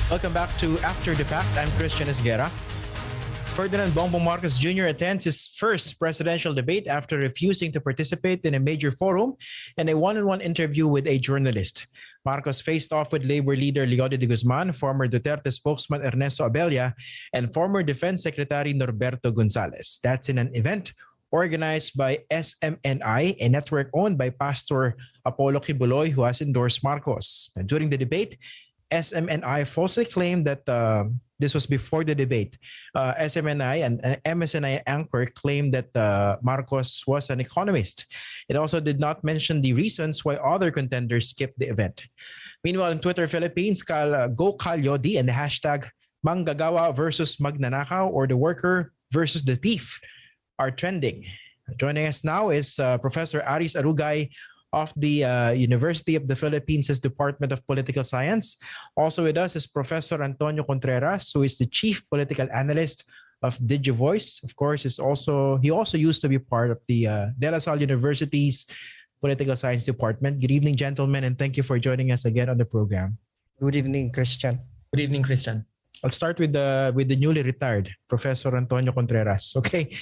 Welcome back to After the Fact. I'm Christian Esguerra. Ferdinand Bongbong Marcos Jr. attends his first presidential debate after refusing to participate in a major forum and a one-on-one interview with a journalist. Marcos faced off with Labor leader Leody de Guzman, former Duterte spokesman Ernesto Abella, and former Defense Secretary Norberto Gonzales. That's in an event organized by SMNI, a network owned by Pastor Apollo Kibuloy, who has endorsed Marcos. And during the debate, SMNI falsely claimed that this was before the debate. SMNI and MSNI anchor claimed that Marcos was an economist. It also did not mention the reasons why other contenders skipped the event. Meanwhile, in Twitter Philippines, Go Kalyodi and the hashtag Manggagawa versus Magnanakaw, or the worker versus the thief, are trending. Joining us now is Professor Aris Arugay of the University of the Philippines' Department of Political Science. Also with us is Professor Antonio Contreras, who is the Chief Political Analyst of DigiVoice. Of course, he also used to be part of the De La Salle University's Political Science Department. Good evening, gentlemen, and thank you for joining us again on the program. Good evening, Christian. Good evening, Christian. I'll start with the newly retired Professor Antonio Contreras. Okay.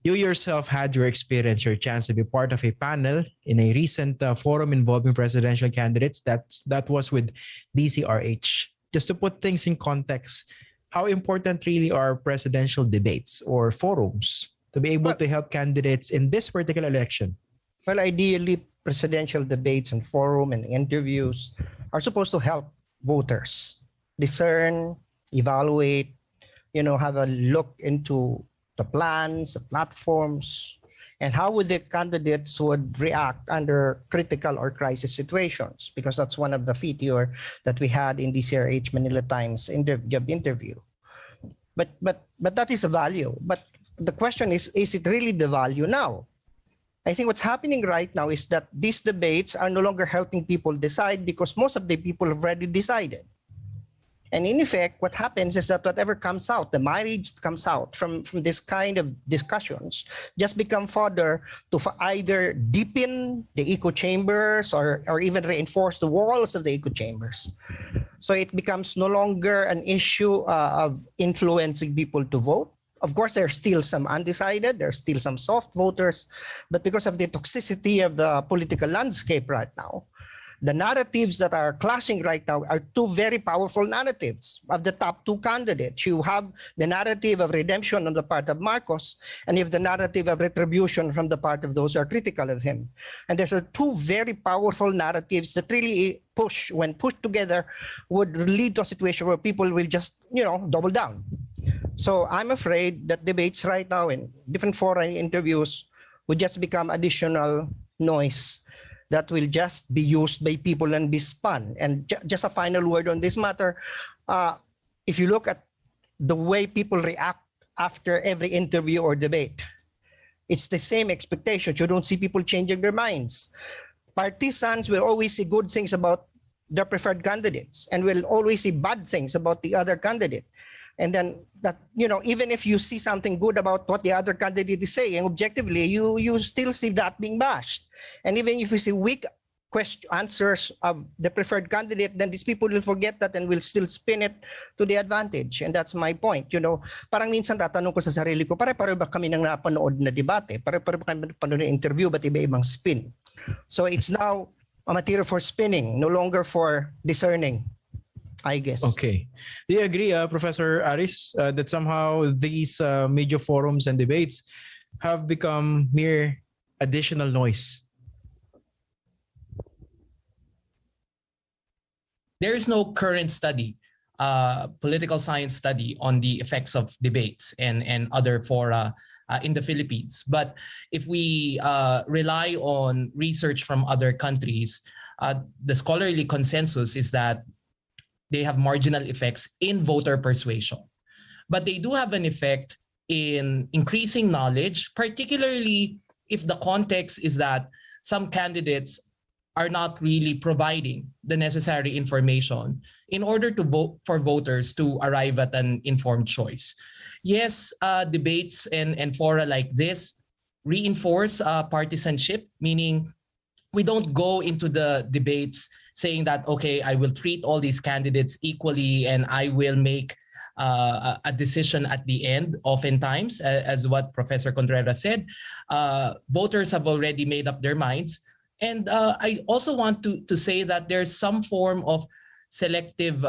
You yourself had your chance to be part of a panel in a recent forum involving presidential candidates. That was with DCRH. Just to put things in context, how important really are presidential debates or forums to be able to help candidates in this particular election? Well, ideally, presidential debates and forum and interviews are supposed to help voters discern, evaluate, have a look into the plans, the platforms, and how would the candidates would react under critical or crisis situations, because that's one of the feature that we had in DCRH Manila Times job interview. But that is a value. But the question is it really the value now? I think what's happening right now is that these debates are no longer helping people decide, because most of the people have already decided. And in effect, what happens is that whatever comes out, the mileage comes out from this kind of discussions, just become fodder to either deepen the echo chambers or even reinforce the walls of the echo chambers. So it becomes no longer an issue of influencing people to vote. Of course, there's still some undecided, there's still some soft voters, but because of the toxicity of the political landscape right now, the narratives that are clashing right now are two very powerful narratives of the top two candidates. You have the narrative of redemption on the part of Marcos, and you have the narrative of retribution from the part of those who are critical of him. And there's two very powerful narratives that really when pushed together, would lead to a situation where people will just, double down. So I'm afraid that debates right now in different foreign interviews would just become additional noise that will just be used by people and be spun. And just a final word on this matter. If you look at the way people react after every interview or debate, it's the same expectations. You don't see people changing their minds. Partisans will always see good things about their preferred candidates and will always see bad things about the other candidate. And then that, even if you see something good about what the other candidate is saying, objectively, you still see that being bashed. And even if you see weak answers of the preferred candidate, then these people will forget that and will still spin it to the advantage. And that's my point. Parang minsan tatanong ko sa sarili ko, pare-pareho ba kami nang napanood na debate? Pare-pareho ba kami napanood na interview, ba't iba-ibang spin? So it's now a material for spinning, no longer for discerning, I guess. Okay. Do you agree, Professor Aris, that somehow these media forums and debates have become mere additional noise? There is no current study, political science study on the effects of debates and other fora in the Philippines. But if we rely on research from other countries, the scholarly consensus is that they have marginal effects in voter persuasion. But they do have an effect in increasing knowledge, particularly if the context is that some candidates are not really providing the necessary information in order to vote for voters to arrive at an informed choice. Yes, debates and fora like this reinforce partisanship, meaning we don't go into the debates saying that, okay, I will treat all these candidates equally and I will make a decision at the end. Oftentimes, as what Professor Contreras said, voters have already made up their minds. And I also want to say that there's some form of selective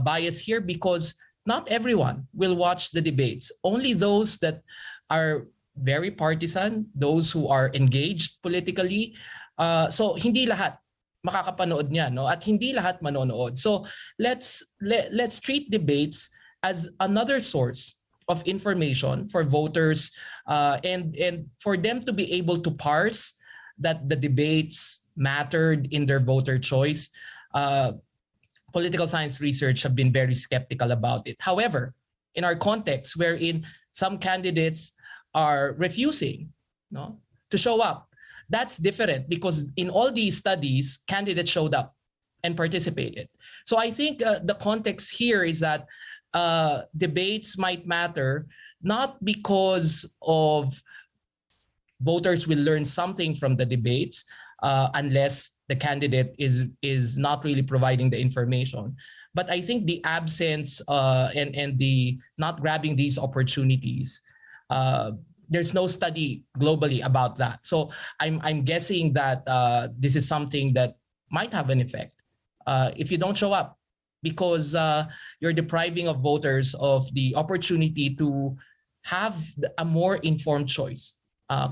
bias here, because not everyone will watch the debates. Only those that are very partisan, those who are engaged politically. So hindi lahat makakapanood niya, no? At hindi lahat manonood. So let's treat debates as another source of information for voters, and for them to be able to parse that the debates mattered in their voter choice. Political science research have been very skeptical about it. However, in our context, wherein some candidates are refusing, no, to show up, that's different, because in all these studies, candidates showed up and participated. So I think the context here is that debates might matter not because of voters will learn something from the debates, unless the candidate is not really providing the information. But I think the absence and the not grabbing these opportunities, there's no study globally about that. So I'm guessing that this is something that might have an effect if you don't show up, because you're depriving of voters of the opportunity to have a more informed choice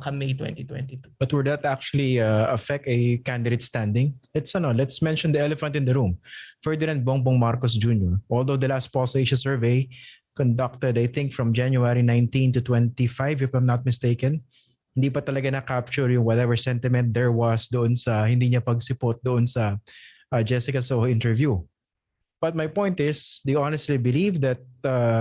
come May 2022. But would that actually affect a candidate standing? Let's mention the elephant in the room. Ferdinand Bongbong Marcos Jr., although the last Pulse Asia survey conducted, I think, from January 19 to 25, if I'm not mistaken, hindi pa talaga na-capture yung whatever sentiment there was doon sa hindi niya pagsipot doon sa Jessica Soho interview. But my point is, do you honestly believe that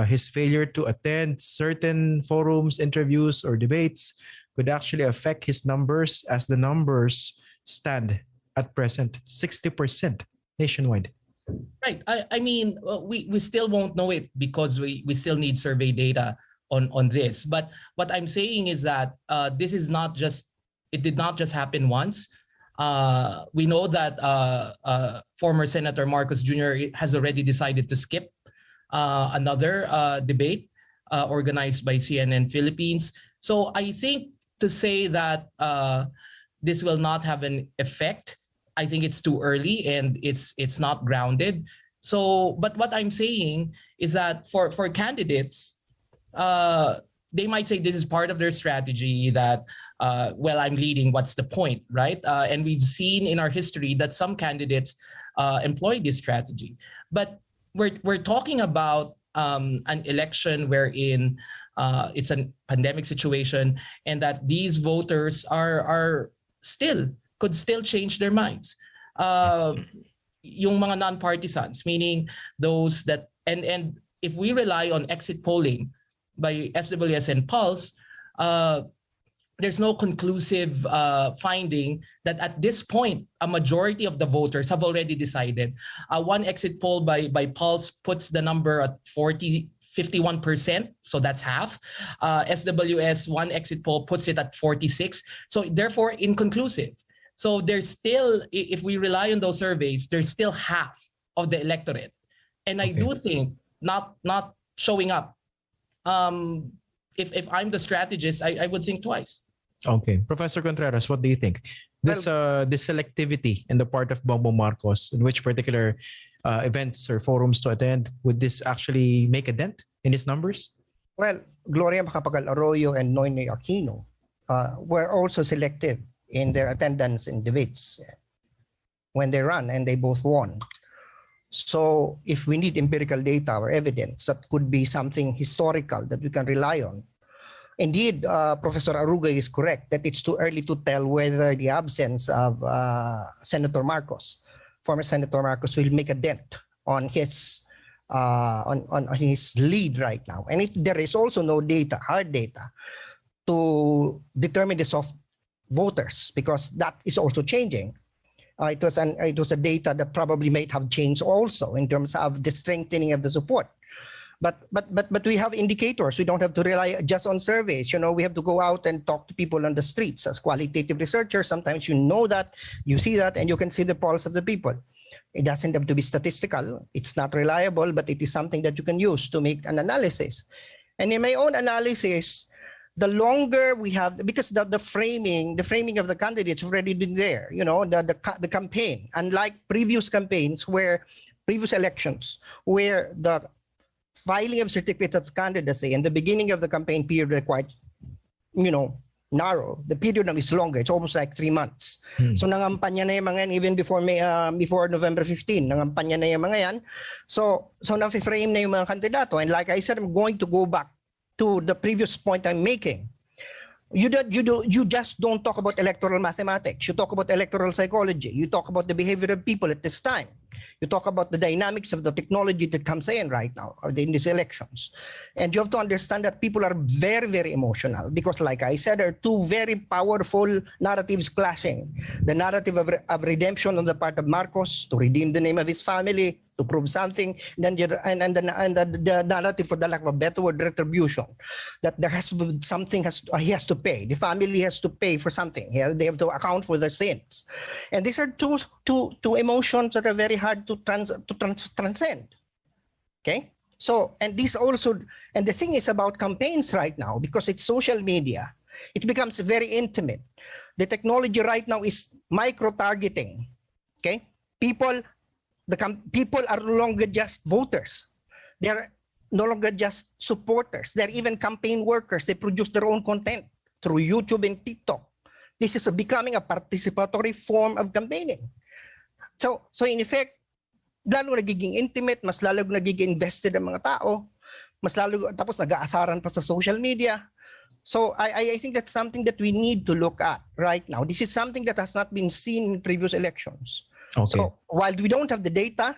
his failure to attend certain forums, interviews, or debates could actually affect his numbers, as the numbers stand at present, 60% nationwide? Right. I mean, we still won't know it, because we still need survey data on this. But what I'm saying is that this is not just, it did not just happen once. We know that former Senator Marcos Jr. has already decided to skip another debate organized by CNN Philippines. So I think to say that this will not have an effect, I think it's too early and it's not grounded. So, but what I'm saying is that for candidates, they might say this is part of their strategy that, well, I'm leading, what's the point, right? And we've seen in our history that some candidates employ this strategy. But we're talking about an election wherein it's a pandemic situation, and that these voters could still change their minds. Yung mga non-partisans, meaning those that, and if we rely on exit polling by SWS and Pulse, there's no conclusive finding that at this point, a majority of the voters have already decided. One exit poll by Pulse puts the number at 51%, so that's half. SWS, one exit poll puts it at 46%, so therefore inconclusive. So there's still, if we rely on those surveys, there's still half of the electorate. And I do think not showing up, if I'm the strategist, I would think twice. Okay. Professor Contreras, what do you think? This selectivity in the part of Bongbong Marcos, in which particular events or forums to attend, would this actually make a dent in his numbers? Well, Gloria Macapagal Arroyo and Noynoy Aquino were also selective in their attendance in debates when they ran, and they both won. So if we need empirical data or evidence, that could be something historical that we can rely on. Indeed, Professor Aruga is correct that it's too early to tell whether the absence of Senator Marcos, former Senator Marcos, will make a dent on his lead right now. And there is also no data, hard data, to determine the soft voters, because that is also changing. It was a data that probably might have changed also in terms of the strengthening of the support. But we have indicators. We don't have to rely just on surveys. We have to go out and talk to people on the streets. As qualitative researchers, sometimes that, you see that, and you can see the pulse of the people. It doesn't have to be statistical. It's not reliable, but it is something that you can use to make an analysis. And in my own analysis, the longer we have, because the framing of the candidates already been there, the campaign, unlike previous elections, where the filing of certificates of candidacy and the beginning of the campaign period are quite, narrow. The period now is longer. It's almost like 3 months. So nangampanya na yung mga yan even before November 15. Nangampanya na yung mga yan. So na-frame na yung mga kandidato. And like I said, I'm going to go back to the previous point I'm making. You just don't talk about electoral mathematics. You talk about electoral psychology. You talk about the behavior of people at this time. You talk about the dynamics of the technology that comes in right now or in these elections. And you have to understand that people are very, very emotional because, like I said, there are two very powerful narratives clashing. The narrative of redemption on the part of Marcos to redeem the name of his family, to prove something, and the narrative, for the lack of a better word, retribution, that there has to be something, he has to pay. The family has to pay for something. They have to account for their sins. And these are two emotions that are very hard to transcend. Okay? So, and the thing is about campaigns right now, because it's social media, it becomes very intimate. The technology right now is micro-targeting. Okay? People are no longer just voters. They're no longer just supporters. They're even campaign workers. They produce their own content through YouTube and TikTok. This is becoming a participatory form of campaigning. So in effect, lalo nagiging intimate, mas lalo nagiging invested ang mga tao, mas lalo tapos nag-aasaran pa sa social media. So I think that's something that we need to look at right now. This is something that has not been seen in previous elections. Okay. So while we don't have the data,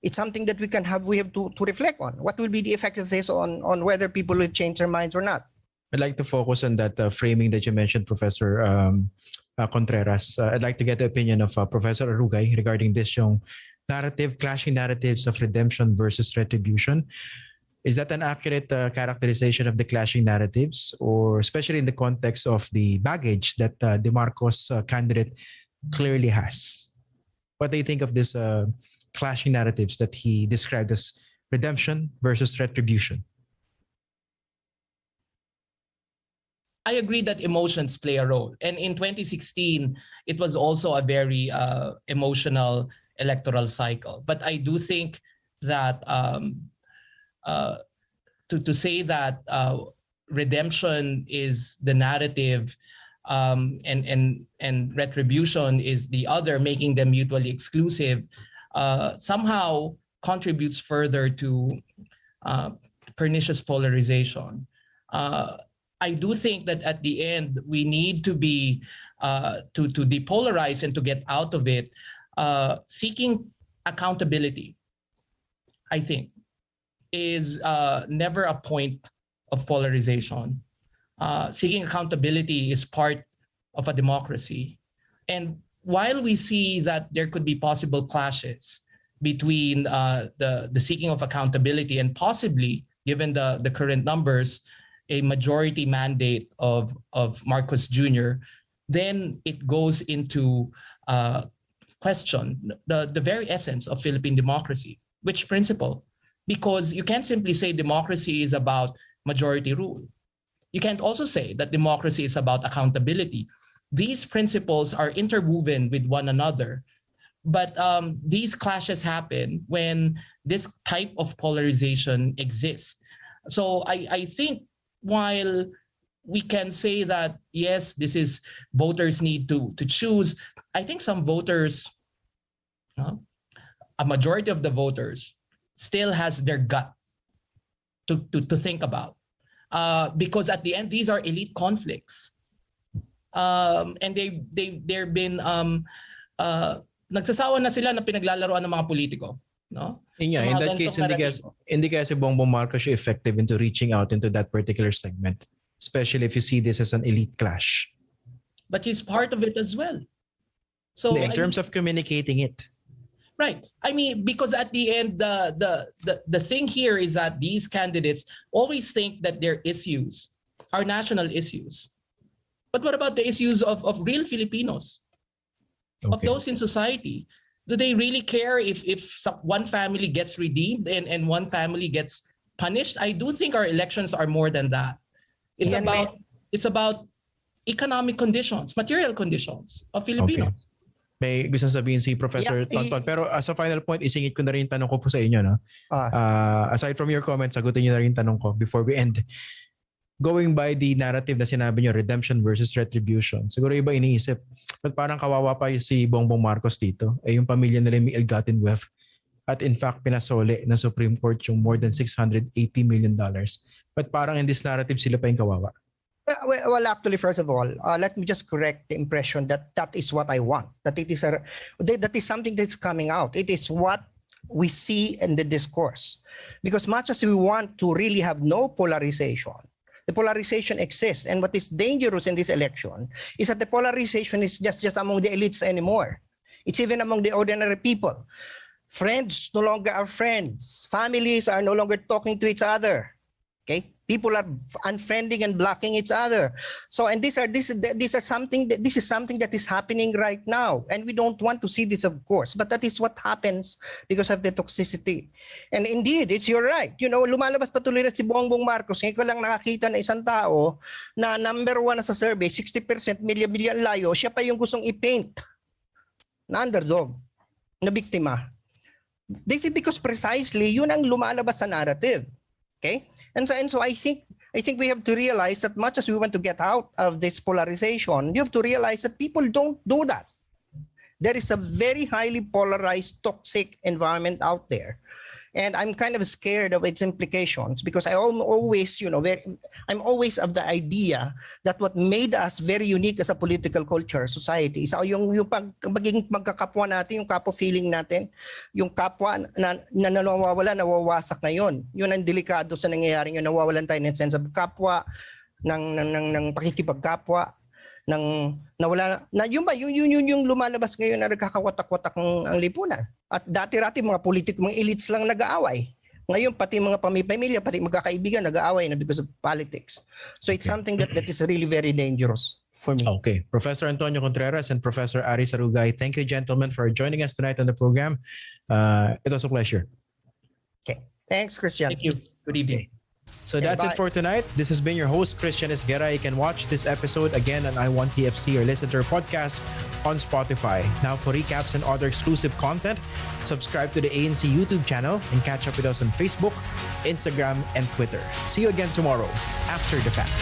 it's something that we have to reflect on. What will be the effect of this on whether people will change their minds or not? I'd like to focus on that framing that you mentioned, Professor Contreras. I'd like to get the opinion of Professor Arugay regarding this yung clashing narratives of redemption versus retribution. Is that an accurate characterization of the clashing narratives, or especially in the context of the baggage that the Marcos candidate clearly has? What do you think of this clashing narratives that he described as redemption versus retribution? I agree that emotions play a role. And in 2016, it was also a very emotional electoral cycle. But I do think that to say that redemption is the narrative and retribution is the other, making them mutually exclusive, somehow contributes further to pernicious polarization. I do think that at the end, we need to be, to depolarize and to get out of it, seeking accountability, I think, is never a point of polarization. Seeking accountability is part of a democracy. And while we see that there could be possible clashes between the seeking of accountability and possibly, given the current numbers, a majority mandate of Marcos Jr., then it goes into question the very essence of Philippine democracy. Which principle? Because you can't simply say democracy is about majority rule. You can't also say that democracy is about accountability. These principles are interwoven with one another. But these clashes happen when this type of polarization exists. So I think while we can say that, yes, this is voters need to choose, I think some voters, a majority of the voters, still has their gut to think about. Because at the end, these are elite conflicts. And they've been, nagsasawa na sila na pinaglalaroan ng mga politiko. No? Yeah, in that case, hindi kaya si Bongbong Marcos effective into reaching out into that particular segment, especially if you see this as an elite clash. But he's part of it as well. So in terms of communicating it. Right. I mean, because at the end, the thing here is that these candidates always think that their issues are national issues. But what about the issues of real Filipinos, of those in society? Do they really care if one family gets redeemed and one family gets punished? I do think our elections are more than that. It's about economic conditions, material conditions of Filipinos. Okay. May gusto sabihin si Professor Tonton. Pero as a final point, isingit ko na rin yung tanong ko po sa inyo. No? Aside from your comments, sagutin nyo na rin yung tanong ko before we end. Going by the narrative na sinabi nyo, redemption versus retribution. Siguro iba iniisip. But parang kawawa pa si Bongbong Marcos dito. Yung pamilya nila may ill-gotten wealth. At in fact, pinasole ng Supreme Court yung more than $680 million. But parang in this narrative, sila pa yung kawawa. Well, actually, first of all, let me just correct the impression that is what I want. That that is something that's coming out. It is what we see in the discourse. Because much as we want to really have no polarization, the polarization exists. And what is dangerous in this election is that the polarization is just among the elites anymore. It's even among the ordinary people. Friends no longer are friends. Families are no longer talking to each other. Okay? People are unfriending and blocking each other. So, and this is something that is happening right now, and we don't want to see this, of course. But that is what happens because of the toxicity. And indeed, you're right. You know, lumalabas patuloy na si Bongbong Marcos. Ngayon ko lang nakakita na isang tao na number 1 na sa survey, 60% milya-milya layo. Siya pa yung gustong i-paint na underdog, na biktima. This is because precisely yun ang lumalabas sa narrative. Okay, and so I think we have to realize that much as we want to get out of this polarization, you have to realize that people don't do that. There is a very highly polarized, toxic environment out there, and I'm kind of scared of its implications because I'm always of the idea that what made us very unique as a political culture, society, is yung magiging magkakapwa natin, yung kapwa feeling natin, yung kapwa na nawawasak ngayon. Yun ang delikado sa nangyayaring yun, nawawalan tayo ng sense of kapwa, ng pakikipagkapwa, nawala na yun yung lumalabas ngayon na nagkakawatak-watak ang lipunan. At dati-rati mga politiko, mga elites lang nag-aaway. Ngayon pati mga pamilya, pati magkakaibigan nag-aaway na because of politics. So it's something that is really very dangerous for me. Okay. Professor Antonio Contreras and Professor Ari Sarugay, thank you, gentlemen, for joining us tonight on the program. It was a pleasure. Okay. Thanks, Christian. Thank you. Good evening. So that's it for tonight. This has been your host, Christian Esguerra. You can watch this episode again on I1TFC or listen to our podcast on Spotify. Now, for recaps and other exclusive content, subscribe to the ANC YouTube channel and catch up with us on Facebook, Instagram, and Twitter. See you again tomorrow after the fact.